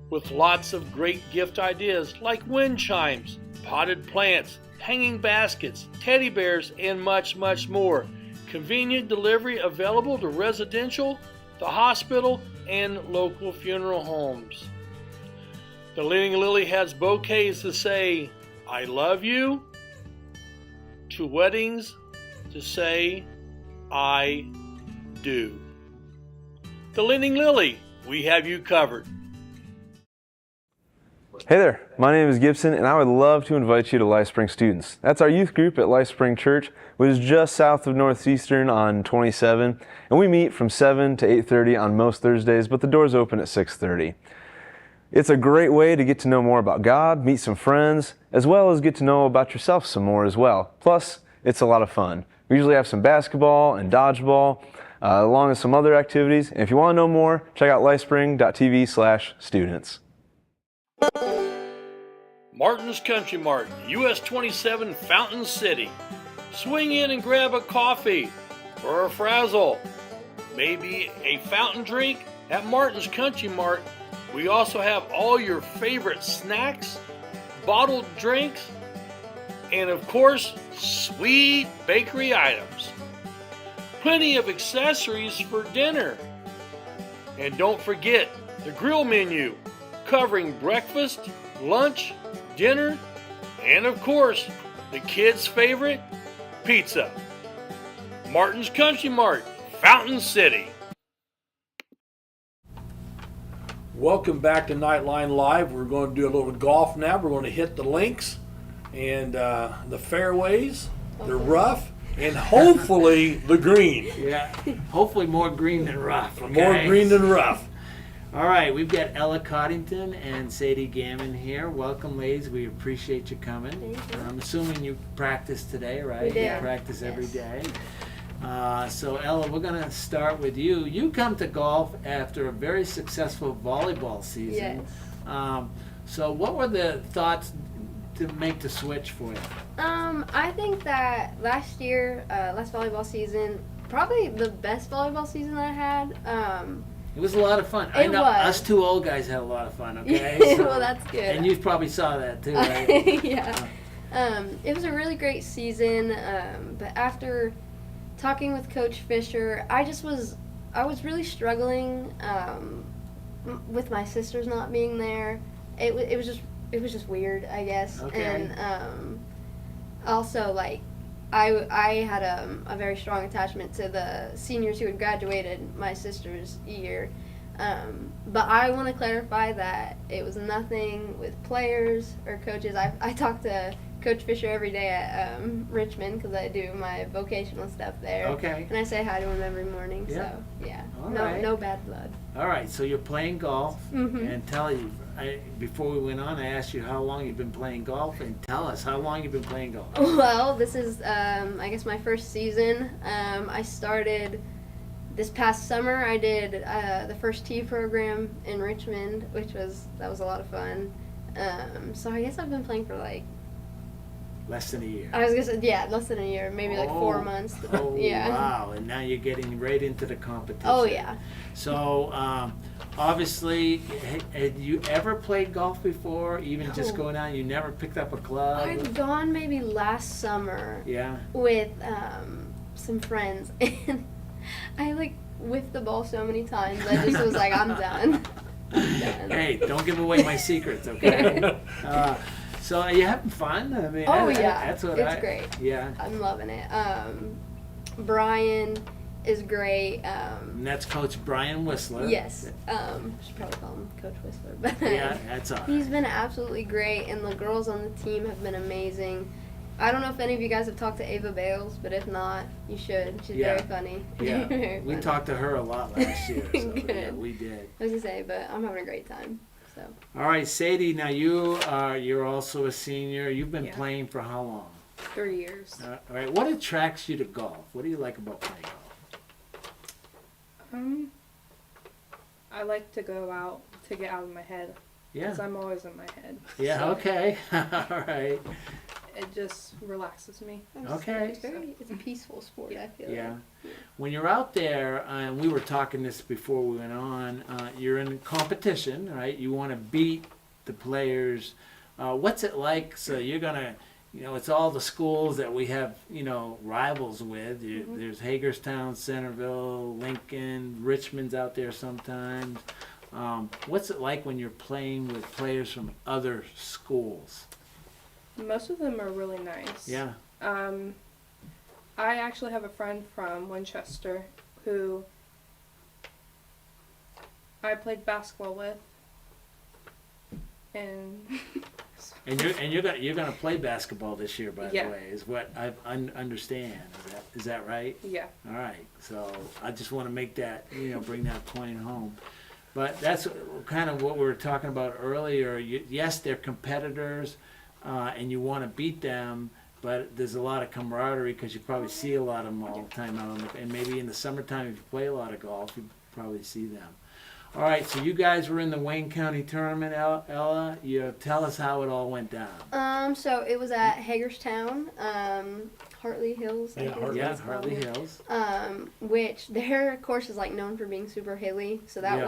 with lots of great gift ideas like wind chimes, potted plants, hanging baskets, teddy bears, and much, much more. Convenient delivery available to residential, the hospital, and local funeral homes. The Leaning Lily has bouquets to say, I love you, to weddings to say, I do. The Leaning Lily, we have you covered. Hey there, my name is Gibson and I would love to invite you to LifeSpring Students. That's our youth group at LifeSpring Church, which is just south of Northeastern on 27, and we meet from 7 to 8:30 on most Thursdays, but the doors open at 6:30. It's a great way to get to know more about God, meet some friends, as well as get to know about yourself some more as well. Plus, it's a lot of fun. We usually have some basketball and dodgeball, along with some other activities, and if you want to know more, check out lifespring.tv/students. Martin's Country Mart, US 27 Fountain City. Swing in and grab a coffee or a frazzle, maybe a fountain drink at Martin's Country Mart. We also have all your favorite snacks, bottled drinks, and of course, sweet bakery items. Plenty of accessories for dinner. And don't forget the grill menu, covering breakfast, lunch, dinner, and of course, the kids' favorite, pizza. Martin's Country Mart, Fountain City. Welcome back to Knightline Live. We're going to do a little golf now. We're going to hit the links and the fairways, the rough, and hopefully the green. Yeah, hopefully more green than rough. Okay? More green than rough. All right, we've got Ella Coddington and Sadie Gammon here. Welcome, ladies. We appreciate you coming. Thank you. I'm assuming you practice today, right? We did. You practice Yes. every day. So, Ella, we're going to start with you. You come to golf after a very successful volleyball season. Yes. So what were the thoughts to make the switch for you? I think that last volleyball season, probably the best volleyball season I had. It was a lot of fun. I It know was. us two old guys had a lot of fun, okay? Well, that's good. And you probably saw that too, right? Yeah. It was a really great season, but after talking with Coach Fisher, I was really struggling with my sisters not being there. It was just weird, I guess. Okay. And also, like, I had a very strong attachment to the seniors who had graduated my sister's year. But I want to clarify that it was nothing with players or coaches. I talk to Coach Fisher every day at Richmond because I do my vocational stuff there. Okay. And I say hi to him every morning. Yeah. So, yeah. All no, right. no bad blood. All right, so you're playing golf, Mhm. and before we went on, I asked you how long you've been playing golf, and tell us how long you've been playing golf. Well, this is, I guess, my first season. I started this past summer. I did the first tee program in Richmond, that was a lot of fun. So I guess I've been playing for Less than a year. I was gonna say, yeah, less than a year, maybe 4 months. Oh, Yeah. wow, and now you're getting right into the competition. Oh, yeah. So, obviously, had you ever played golf before, even just No. going out, you never picked up a club? I'd gone maybe last summer Yeah? with some friends, and I whiffed the ball so many times. I just was like, I'm done. I'm done. Hey, don't give away my secrets, okay? So are you having fun? I mean, Oh, yeah. that's what It's great. Yeah, I'm loving it. Brian is great. and that's Coach Brian Whistler. Yes. Should probably call him Coach Whistler, but Yeah, that's all right. he's been absolutely great, and the girls on the team have been amazing. I don't know if any of you guys have talked to Ava Bales, but if not, you should. She's Yeah. very funny. Yeah, Very we funny. talked to her a lot last year. So, Good. yeah, we did. I was gonna say, but I'm having a great time. So All right, Sadie. Now you're also a senior. You've been Yeah. playing for how long? 3 years. All right. What attracts you to golf? What do you like about playing golf? I like to go out to get out of my head. Yeah. Because I'm always in my head. Yeah. So Okay. All right. It just relaxes me. Okay. it's a peaceful sport. I feel. Yeah. When you're out there, and we were talking this before we went on, you're in competition, right? You want to beat the players. What's it like? So you're gonna, it's all the schools that we have, rivals with. There's Hagerstown, Centerville, Lincoln, Richmond's out there sometimes. What's it like when you're playing with players from other schools? Most of them are really nice. Yeah. I actually have a friend from Winchester who I played basketball with, and you're gonna play basketball this year, by Yeah. the way, is what I understand. Is that right? yeah. All right. So I just want to make that, bring that point home. But that's kind of what we were talking about earlier. Yes, they're competitors, and you want to beat them, but there's a lot of camaraderie because you probably see a lot of them all the time out on and maybe in the summertime if you play a lot of golf, you probably see them. All right, so you guys were in the Wayne County tournament, Ella. Tell us how it all went down. So it was at Hagerstown, Hartley Hills. I think it's called. Hartley Hills. Which their course is like known for being super hilly, so that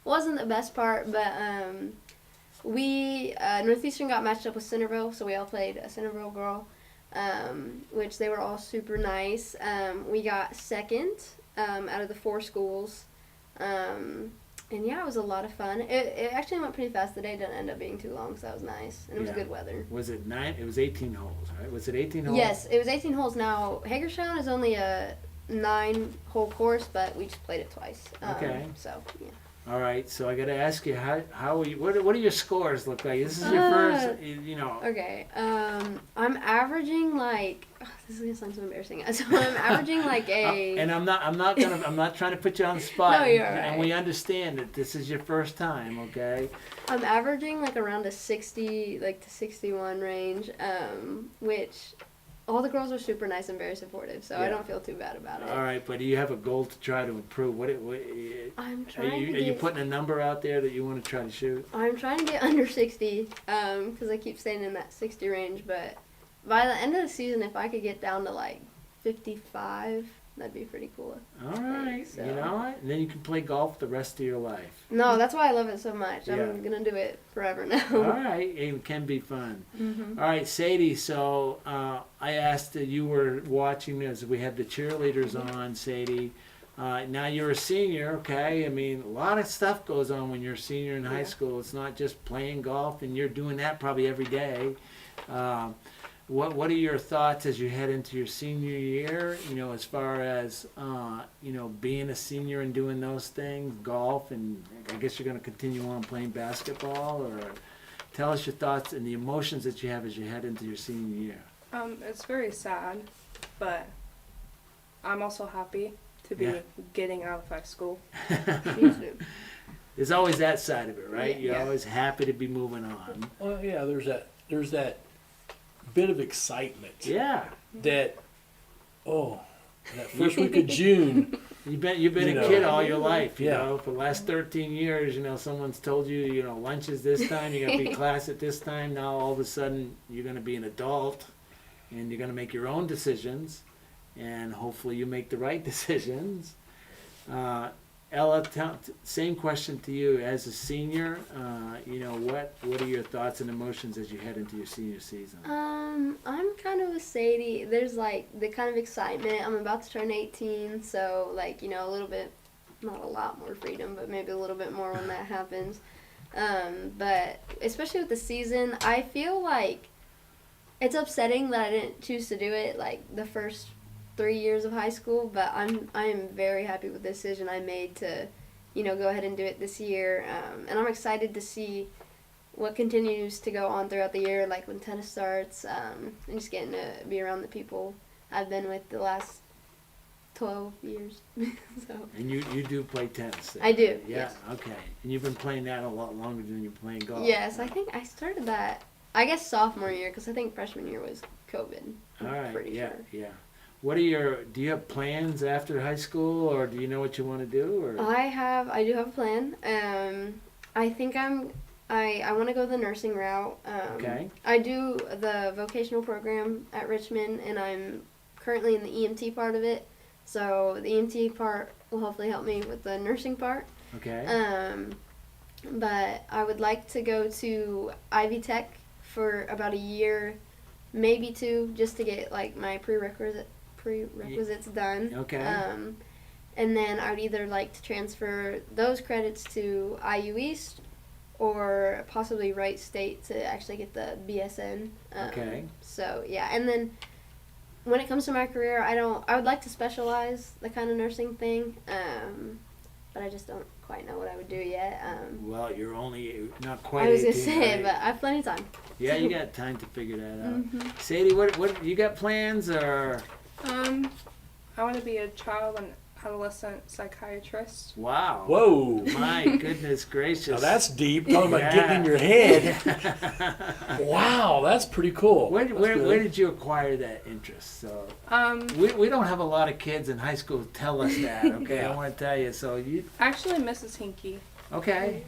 wasn't the best part. But we Northeastern got matched up with Centerville, so we all played a Centerville girl, which they were all super nice. We got second out of the 4 schools. And yeah, it was a lot of fun. It actually went pretty fast. The day didn't end up being too long, so that was nice. And it was good weather. Was it 9? It was 18 holes, right? Was it 18 holes? Yes, it was 18 holes. Now, Hagerstown is only a 9-hole course, but we just played it twice. Okay. So, yeah. All right, so I got to ask you, how are you? What do your scores look like? This is your first, Okay, I'm averaging like this is gonna sound so embarrassing. So I'm averaging like a. And I'm not trying to put you on the spot. No, you're right. And we understand that this is your first time, okay? I'm averaging like around a 60, like to 61 range, which. All the girls are super nice and very supportive, so I don't feel too bad about it. All right, but do you have a goal to try to improve? I'm trying are you putting a number out there that you want to try to shoot? I'm trying to get under 60, because I keep staying in that 60 range, but by the end of the season, if I could get down to like 55, that'd be pretty cool. All right, so. You know what? And then you can play golf the rest of your life. No, that's why I love it so much. Yeah. I'm going to do it forever now. All right, it can be fun. Mm-hmm. All right, Sadie, so I asked that you were watching as we had the cheerleaders on, Sadie. Now you're a senior, okay? I mean, a lot of stuff goes on when you're a senior in high school. It's not just playing golf, and you're doing that probably every day. What are your thoughts as you head into your senior year, as far as, being a senior and doing those things, golf, and I guess you're going to continue on playing basketball, or tell us your thoughts and the emotions that you have as you head into your senior year. It's very sad, but I'm also happy to be getting out of high school. Me too. There's always that side of it, right? Yeah. You're always happy to be moving on. Well, yeah, there's that bit of excitement. Yeah. That first week of June. You've been a kid all your life, you know. For the last 13 years, someone's told you, lunch is this time, you're going to be class at this time. Now all of a sudden you're going to be an adult and you're going to make your own decisions, and hopefully you make the right decisions. Ella, same question to you. As a senior, what are your thoughts and emotions as you head into your senior season? I'm kind of with Sadie. There's like the kind of excitement. I'm about to turn 18, so like, a little bit, not a lot more freedom, but maybe a little bit more when that happens. But especially with the season, I feel like it's upsetting that I didn't choose to do it like the first 3 years of high school, but I am very happy with the decision I made to, go ahead and do it this year. And I'm excited to see what continues to go on throughout the year, like when tennis starts, and just getting to be around the people I've been with the last 12 years. So And you do play tennis? Then? I do. Yeah. Yes. Okay. And you've been playing that a lot longer than you're playing golf. Yes, I think I started that. I guess sophomore year because I think freshman year was COVID. All right. Pretty Yeah. sure. Yeah. What are do you have plans after high school, or do you know what you want to do? Or I do have a plan. I think I want to go the nursing route. Okay. I do the vocational program at Richmond, and I'm currently in the EMT part of it. So the EMT part will hopefully help me with the nursing part. Okay. But I would like to go to Ivy Tech for about a year, maybe 2, just to get like my prerequisites done. Okay. And then I would either like to transfer those credits to IU East or possibly Wright State to actually get the BSN. Okay. So yeah, and then when it comes to my career, I would like to specialize the kind of nursing thing, but I just don't quite know what I would do yet. Well, you're only not quite. I was gonna 18, say, right? but I have plenty of time. Yeah, you got time to figure that out. Mhm. Sadie, what you got plans or? I want to be a child and adolescent psychiatrist. Wow. Whoa. My goodness gracious. Now that's deep. Talking about getting in your head. Wow, that's pretty cool. Where did you acquire that interest? So we don't have a lot of kids in high school tell us that. Okay, I want to tell you. So you Actually, Mrs. Hinkie. okay?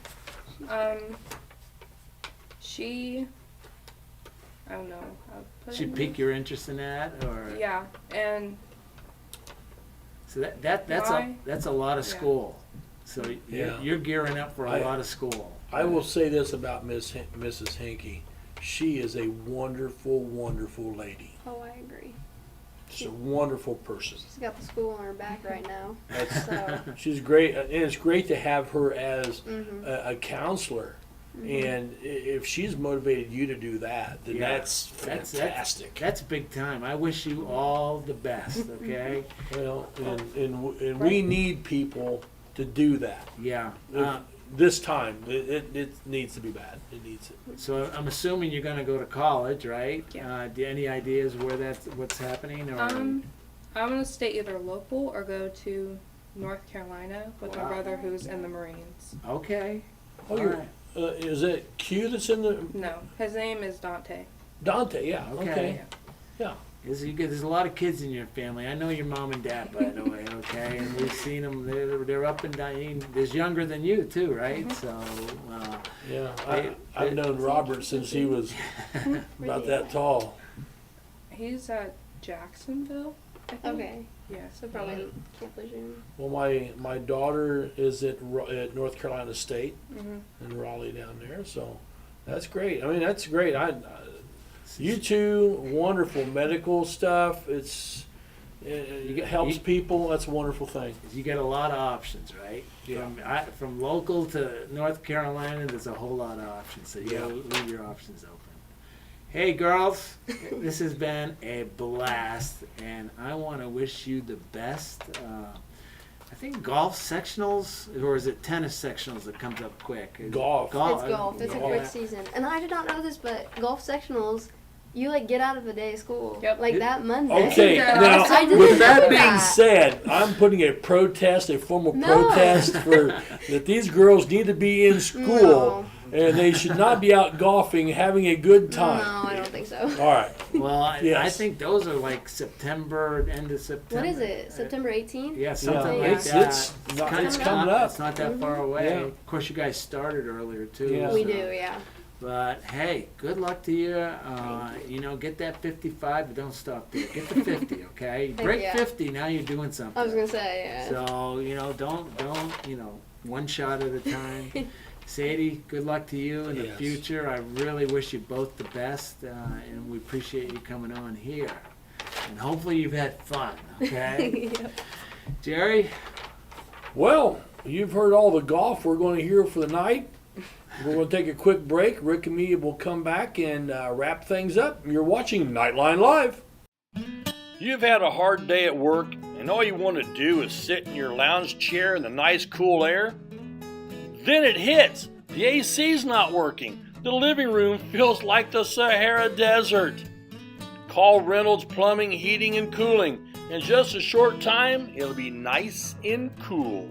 She, I don't know how to put Should it. pique your interest in that, or Yeah, and so that's a lot of Yeah. school. So Yeah. you're gearing up for a lot of school. I will say this about Mrs. Hinkie. She is a wonderful, wonderful lady. Oh, I agree. She's a wonderful person. She's got the school on her back right now. That's- So, She's great, and it's great to have her as Mhm. a counselor. Mhm. And if she's motivated you to do that, then Yeah. that's fantastic. That's big time. I wish you all the best. Okay. Well, and we need people to do that. Yeah. This time, it needs to be bad. It needs it. So I'm assuming you're going to go to college, right? Yeah. Do you any ideas what's happening? Or I'm gonna stay either local or go to North Carolina with my Wow. brother who's in the Marines. Okay. Oh, All right. is it Q that's in the No, his name is Dante. Dante? Yeah. Okay. Okay. Yeah. There's a lot of kids in your family. I know your mom and dad, by the way, okay? And we've seen them. They're up and down. There's younger than you, too, right? So, Yeah. I've known Robert since he was about that tall. He's at Jacksonville, I think. okay. Yeah. So probably Camp Lejeune. Well, my daughter is at North Carolina State Mhm. in Raleigh down there, so that's great. I mean, that's great. You two, wonderful medical stuff. It helps people. That's a wonderful thing. you get a lot of options, right? Yeah. From local to North Carolina, there's a whole lot of options. So you Yeah. gotta leave your options open. Hey, girls, this has been a blast, and I want to wish you the best. I think golf sectionals, or is it tennis sectionals that comes up quick? Golf. It's golf. It's a golf. quick season. And I did not know this, but golf sectionals, you like get out of a day of school. Yep. Like that Monday. Okay, now I didn't with that know being that. said, I'm putting a formal No. protest that these girls need to be in school and they should not be out golfing, having a good time. No, I don't think so. All right. Well, I Yes. think those are like September, end of September. What is it? September 18th? Yeah, something Yeah. like that. It's coming up. It's not that far away. Yeah. Of course, you guys started earlier too. Yeah. We so- do, yeah. But hey, good luck to you. Get that 55, but don't stop there. Get the 50, okay? Break you. 50, now you're doing something. I was gonna say, yeah. So, don't, one shot at a time. Sadie, good luck to you in the Yes. future. I really wish you both the best, and we appreciate you coming on here. And hopefully you've had fun, okay? Jerry? Well, you've heard all the golf we're going to hear for the night. We're going to take a quick break. Rick and me will come back and wrap things up. You're watching Knightline Live. You've had a hard day at work, and all you want to do is sit in your lounge chair in the nice cool air? Then it hits. The AC's not working. The living room feels like the Sahara Desert. Call Reynolds Plumbing, Heating, and Cooling. In just a short time, it'll be nice and cool.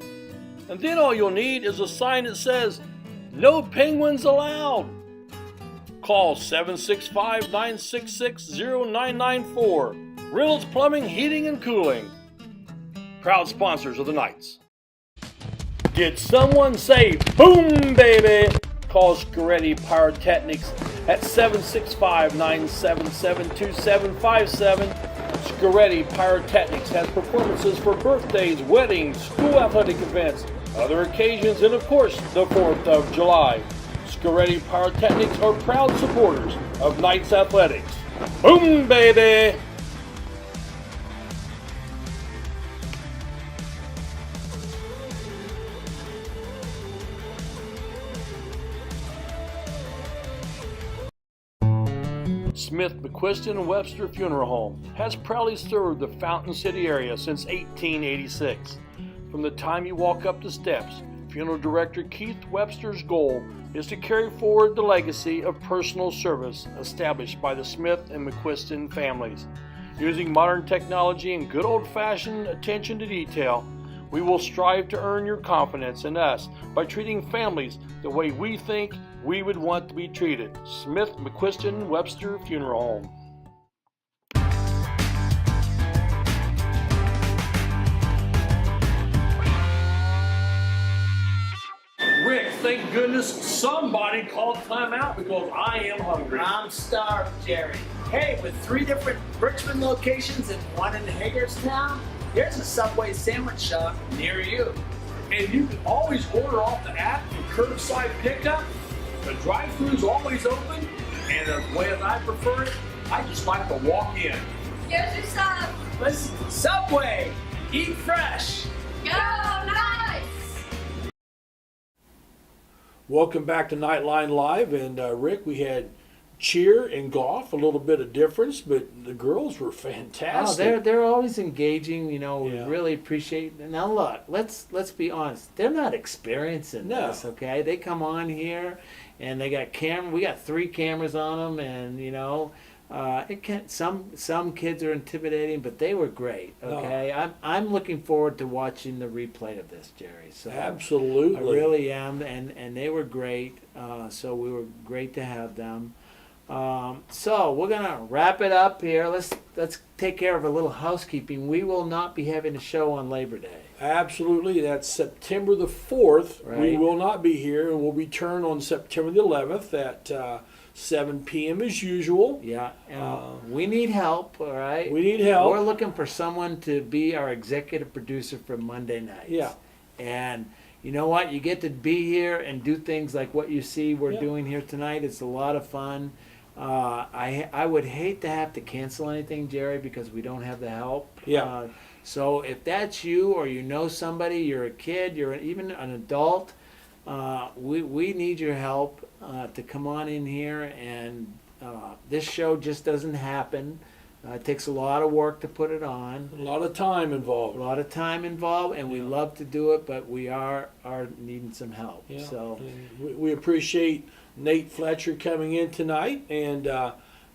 And then all you'll need is a sign that says, "No penguins allowed." Call 765-966-0994. Reynolds Plumbing, Heating, and Cooling. Proud sponsors of the Knights. Did someone say boom, baby? Call Scoretti Pyrotechnics at 765-977-2757. Scoretti Pyrotechnics has performances for birthdays, weddings, school athletic events, other occasions, and of course, the 4th of July. Scoretti Pyrotechnics are proud supporters of Knights Athletics. Boom, baby! Smith, McQuiston, and Webster Funeral Home has proudly served the Fountain City area since 1886. From the time you walk up the steps, Funeral Director Keith Webster's goal is to carry forward the legacy of personal service established by the Smith and McQuiston families. Using modern technology and good old-fashioned attention to detail, we will strive to earn your confidence in us by treating families the way we think we would want to be treated. Smith, McQuiston, Webster Funeral Home. Rick, thank goodness somebody called timeout because I am hungry. I'm starved, Jerry. Hey, with 3 different Richmond locations and 1 in Hagerstown, here's a Subway sandwich shop near you. And you can always order off the app for curbside pickup. The drive-thru's always open, and the way that I prefer it, I just like to walk in. Here's your sub. Listen, Subway, eat fresh. Go Knights! Welcome back to Knightline Live, and Rick, we had cheer and golf, a little bit of difference, but the girls were fantastic. Oh, they're always engaging. You know, we Yeah. really appreciate. Now look, let's be honest. They're not experiencing No. this. Okay, they come on here, and they got camera. We got 3 cameras on them, and you know, it can. Some kids are intimidating, but they were great. Okay, I'm looking forward to watching the replay of this, Jerry. So Absolutely. I really am, and they were great. So we were great to have them. So we're gonna wrap it up here. Let's take care of a little housekeeping. We will not be having a show on Labor Day. Absolutely. That's September the 4th. We Right. will not be here, and we'll return on September the 11th at 7 p.m. as usual. Yeah, we need help. All right, We need help. We're looking for someone to be our executive producer for Monday nights. Yeah. And you know what? You get to be here and do things like what you see we're Yeah. doing here tonight. It's a lot of fun. I would hate to have to cancel anything, Jerry, because we don't have the help. Yeah. So if that's you, or you know somebody, you're a kid, you're even an adult, we need your help to come on in here. And this show just doesn't happen. It takes a lot of work to put it on. A lot of time involved. A lot of time involved, and we love to do it, but we are needing some help. Yeah. So And we appreciate Nate Fletcher coming in tonight and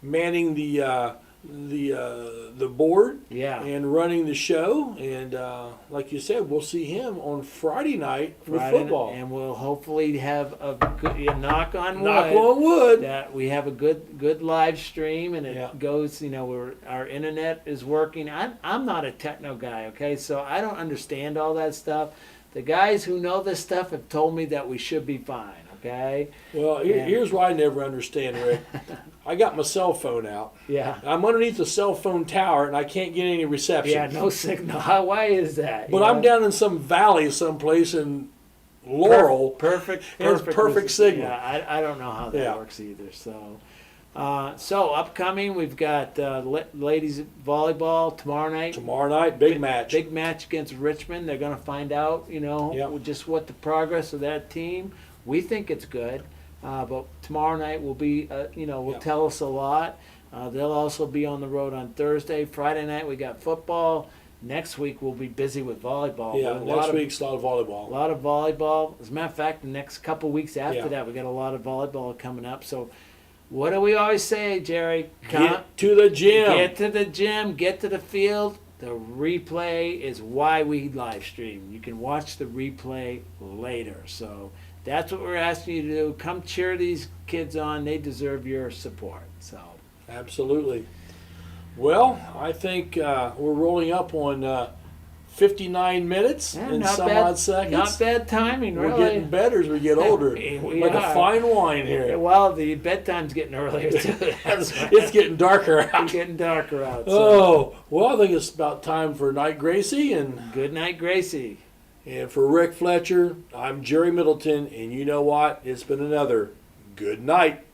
manning the board yeah. and running the show. And like you said, we'll see him on Friday night with Friday, football. and we'll hopefully have a good knock on Knock wood. on wood. That we have a good live stream, and it Yeah. goes. You know, our internet is working. I'm not a techno guy, okay, so I don't understand all that stuff. The guys who know this stuff have told me that we should be fine, okay. Well, here's what I never understand, Rick. I got my cell phone out. Yeah. I'm underneath the cell phone tower, and I can't get any reception. Yeah, no signal. Why is that? But You I'm know? down in some valley someplace in Laurel. Perfect It's perfect signal. Yeah, I don't know how that Yeah. works either. So upcoming, we've got ladies volleyball tomorrow night. Tomorrow night, big match. Big match against Richmond. They're going to find out, Yep. just what the progress of that team. We think it's good, but tomorrow night will be, will Yep. tell us a lot. They'll also be on the road on Thursday. Friday night we got football. Next week we'll be busy with volleyball. Yeah, But next week's a lot of a volleyball. lot of volleyball. As a matter of fact, the next couple weeks after Yeah. that, we got a lot of volleyball coming up. So, what do we always say, Jerry? Get to the gym. Get to the gym. Get to the field. The replay is why we live stream. You can watch the replay later. So that's what we're asking you to do. Come cheer these kids on. They deserve your support. So Absolutely. Well, I think we're rolling up on 59 minutes and not some bad- odd seconds. Not bad timing, We're really. getting better as we get older. We like are. a fine wine here. Well, the bedtime's getting earlier too. It's getting darker out. It's getting darker out. So. Oh, well, I think it's about time for Night Gracie. And good night, Gracie. And for Rick Fletcher, I'm Jerry Middleton. And you know what? It's been another good night.